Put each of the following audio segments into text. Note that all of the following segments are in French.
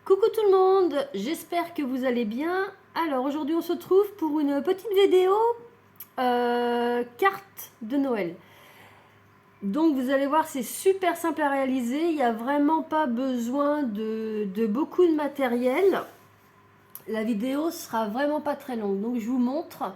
Coucou tout le monde, j'espère que vous allez bien. Alors aujourd'hui on se retrouve pour une petite vidéo carte de Noël. Donc vous allez voir, c'est super simple à réaliser, il n'y a vraiment pas besoin de beaucoup de matériel. La vidéo sera vraiment pas très longue, donc je vous montre.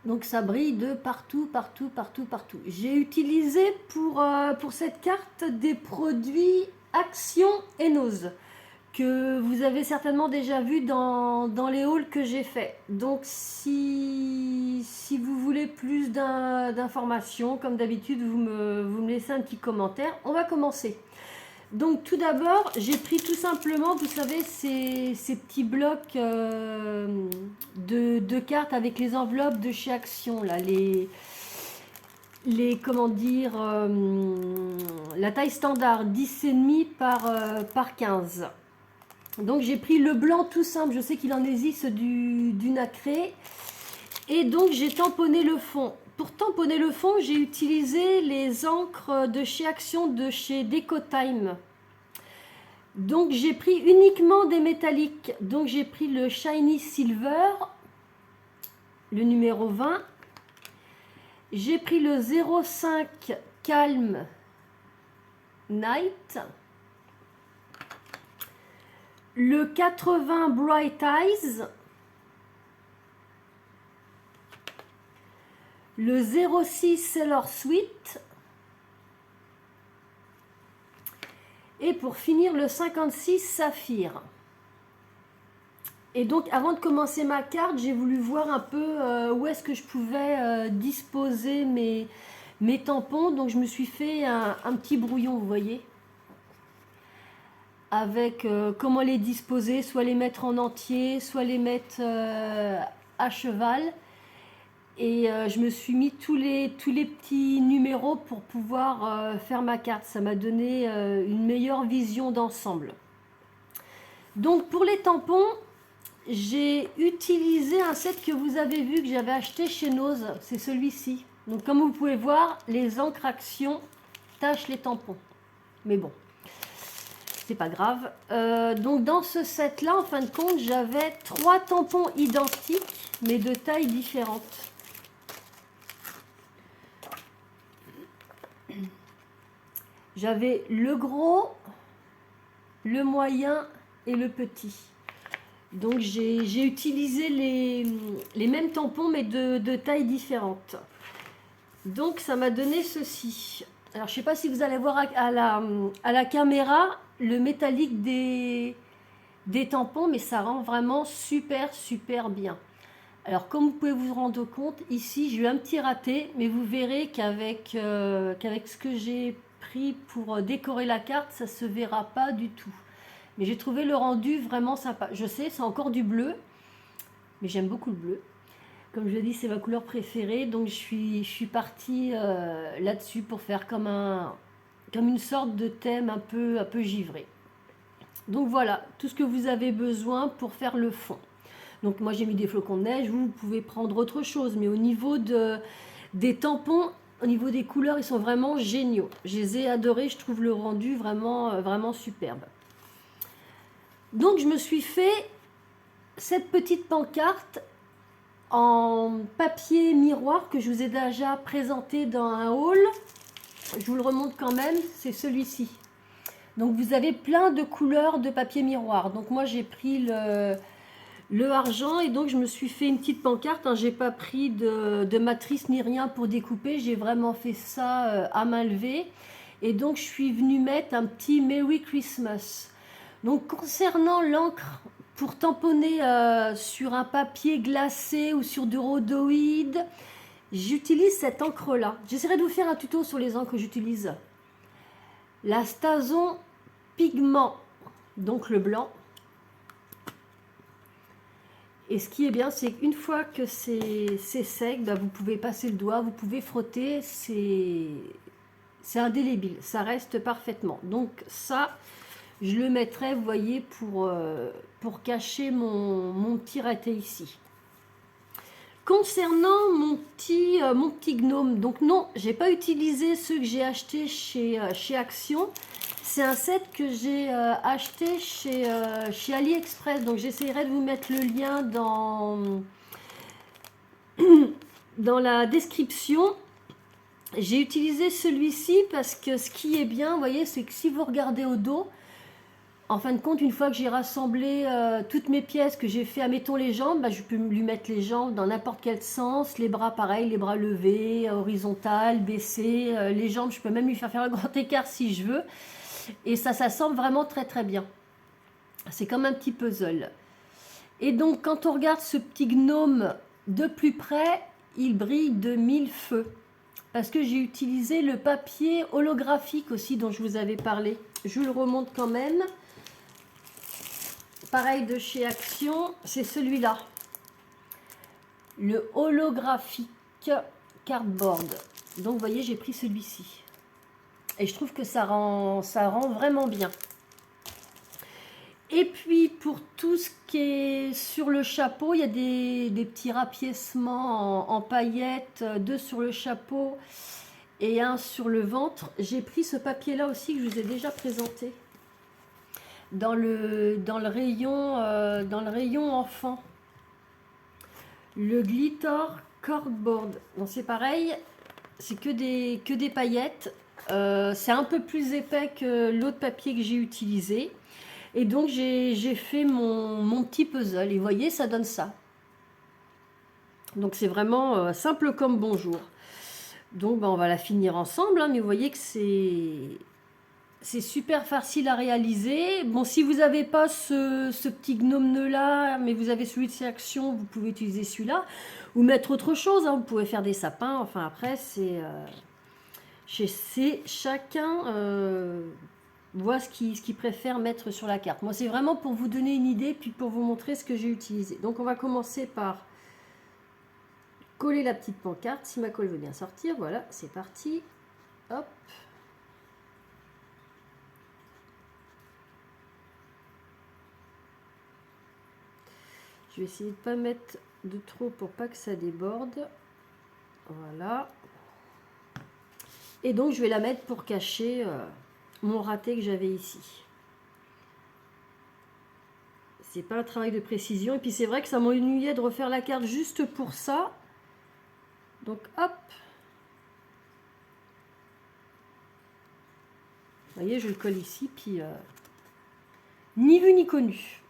Donc ça brille de partout, partout, partout, partout. J'ai utilisé pour cette carte des produits Action et Nose que vous avez certainement déjà vu dans les hauls que j'ai fait. Donc si vous voulez plus d'informations, comme d'habitude, vous me laissez un petit commentaire. On va commencer. Donc tout d'abord, j'ai pris tout simplement, vous savez, ces petits blocs de cartes avec les enveloppes de chez Action, là, comment dire, la taille standard, 10,5 par 15. Donc j'ai pris le blanc tout simple, je sais qu'il en existe du nacré. Et donc j'ai tamponné le fond. Pour tamponner le fond, j'ai utilisé les encres de chez Action, de chez Decotime. Donc j'ai pris uniquement des métalliques. Donc j'ai pris le Shiny Silver, le numéro 20. J'ai pris le 05 Calm Night. Le 80 Bright Eyes. Le 06 Sailor Sweet. Et pour finir, le 56 Saphir. Et donc, avant de commencer ma carte, j'ai voulu voir un peu où est-ce que je pouvais disposer mes tampons. Donc, je me suis fait un petit brouillon, vous voyez, avec comment les disposer, soit les mettre en entier, soit les mettre à cheval. Et je me suis mis tous les petits numéros pour pouvoir faire ma carte. Ça m'a donné une meilleure vision d'ensemble. Donc pour les tampons, j'ai utilisé un set que vous avez vu, que j'avais acheté chez Nose. C'est celui-ci. Donc comme vous pouvez voir, les encres Action tachent les tampons. Mais bon, c'est pas grave. Donc dans ce set-là, en fin de compte, j'avais 3 tampons identiques, mais de tailles différentes. J'avais le gros, le moyen et le petit. Donc j'ai utilisé les mêmes tampons mais de tailles différentes. Donc ça m'a donné ceci. Alors je ne sais pas si vous allez voir à la caméra le métallique des tampons, mais ça rend vraiment super bien. Alors comme vous pouvez vous rendre compte, ici j'ai eu un petit raté, mais vous verrez qu'avec ce que j'ai pris pour décorer la carte, ça se verra pas du tout. Mais j'ai trouvé le rendu vraiment sympa. Je sais, c'est encore du bleu, mais j'aime beaucoup le bleu. Comme je l'ai dit, c'est ma couleur préférée, donc je suis partie là-dessus pour faire comme une sorte de thème un peu givré. Donc voilà, tout ce que vous avez besoin pour faire le fond. Donc moi j'ai mis des flocons de neige, vous pouvez prendre autre chose, mais au niveau des tampons, au niveau des couleurs, ils sont vraiment géniaux. Je les ai adorés, je trouve le rendu vraiment superbe. Donc je me suis fait cette petite pancarte en papier miroir que je vous ai déjà présenté dans un haul. Je vous le remonte quand même, c'est celui-ci. Donc vous avez plein de couleurs de papier miroir. Donc moi j'ai pris le argent et donc je me suis fait une petite pancarte. J'ai pas pris de matrice ni rien pour découper, j'ai vraiment fait ça à main levée. Et donc je suis venue mettre un petit Merry Christmas. Donc concernant l'encre pour tamponner sur un papier glacé ou sur du rhodoïde, j'utilise cette encre là. J'essaierai de vous faire un tuto sur les encres que j'utilise. La Stason Pigment, donc le blanc. Et ce qui est bien, c'est qu'une fois que c'est sec, vous pouvez passer le doigt, vous pouvez frotter, c'est indélébile, ça reste parfaitement. Donc ça, je le mettrai, vous voyez, pour cacher mon petit raté ici. Concernant mon petit gnome, donc non, j'ai pas utilisé ceux que j'ai achetés chez Action. c'est un set que j'ai acheté chez AliExpress. Donc j'essaierai de vous mettre le lien dans la description. J'ai utilisé celui-ci parce que ce qui est bien, vous voyez, c'est que si vous regardez au dos, en fin de compte, une fois que j'ai rassemblé toutes mes pièces, que j'ai fait, admettons les jambes, bah, je peux lui mettre les jambes dans n'importe quel sens, les bras pareil, les bras levés, horizontal, baissés, les jambes, je peux même lui faire un grand écart si je veux. Et ça s'assemble vraiment très très bien. C'est comme un petit puzzle. Et donc quand on regarde ce petit gnome de plus près, il brille de mille feux. Parce que j'ai utilisé le papier holographique aussi dont je vous avais parlé. Je vous le remonte quand même. Pareil de chez Action, c'est celui-là. Le holographique cardboard. Donc vous voyez, j'ai pris celui-ci. Et je trouve que ça rend vraiment bien. Et puis pour tout ce qui est sur le chapeau, il y a des petits rapiècements en paillettes, 2 sur le chapeau et 1 sur le ventre. J'ai pris ce papier-là aussi que je vous ai déjà présenté dans le rayon enfant. Le glitter cardboard. Donc c'est pareil, c'est que des paillettes. C'est un peu plus épais que l'autre papier que j'ai utilisé. Et donc j'ai fait mon petit puzzle. Et vous voyez, ça donne ça. Donc c'est vraiment simple comme bonjour. Donc on va la finir ensemble. Hein, mais vous voyez que c'est super facile à réaliser. Bon, si vous n'avez pas ce petit gnome nœud là, mais vous avez celui de chez Action, vous pouvez utiliser celui-là. Ou mettre autre chose. Hein, vous pouvez faire des sapins. Enfin après, c'est chacun voit ce qu'il préfère mettre sur la carte. Moi, c'est vraiment pour vous donner une idée, puis pour vous montrer ce que j'ai utilisé. Donc, on va commencer par coller la petite pancarte. Si ma colle veut bien sortir, voilà, c'est parti. Hop. Je vais essayer de ne pas mettre de trop pour pas que ça déborde. Voilà. Et donc, je vais la mettre pour cacher mon raté que j'avais ici. C'est pas un travail de précision. Et puis, c'est vrai que ça m'ennuyait de refaire la carte juste pour ça. Donc, hop. Vous voyez, je le colle ici. Puis, ni vu ni connu.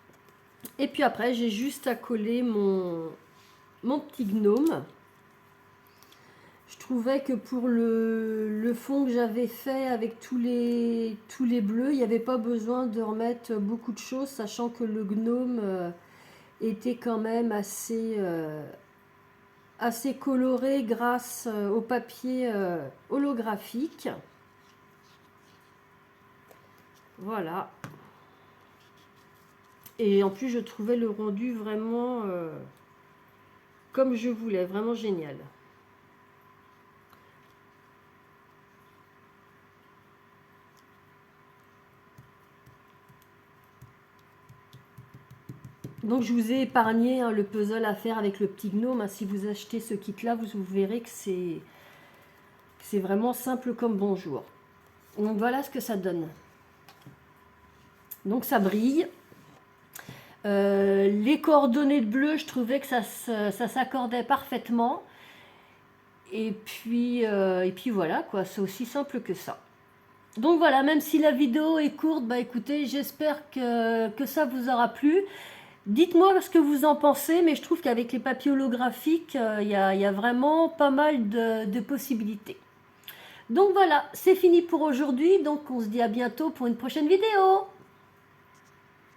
Et puis après, j'ai juste à coller mon petit gnome. Je trouvais que pour le fond que j'avais fait avec tous les bleus, il n'y avait pas besoin de remettre beaucoup de choses, sachant que le gnome était quand même assez coloré grâce au papier holographique. Voilà. Et en plus, je trouvais le rendu vraiment comme je voulais, vraiment génial. Donc je vous ai épargné hein, le puzzle à faire avec le petit gnome. Hein. Si vous achetez ce kit-là, vous verrez que c'est vraiment simple comme bonjour. Donc voilà ce que ça donne. Donc ça brille. Les coordonnées de bleu, je trouvais que ça s'accordait parfaitement. Et puis voilà, quoi. C'est aussi simple que ça. Donc voilà, même si la vidéo est courte, bah écoutez, j'espère que ça vous aura plu. Dites-moi ce que vous en pensez, mais je trouve qu'avec les papiers holographiques, il y a vraiment pas mal de possibilités. Donc voilà, c'est fini pour aujourd'hui, donc on se dit à bientôt pour une prochaine vidéo.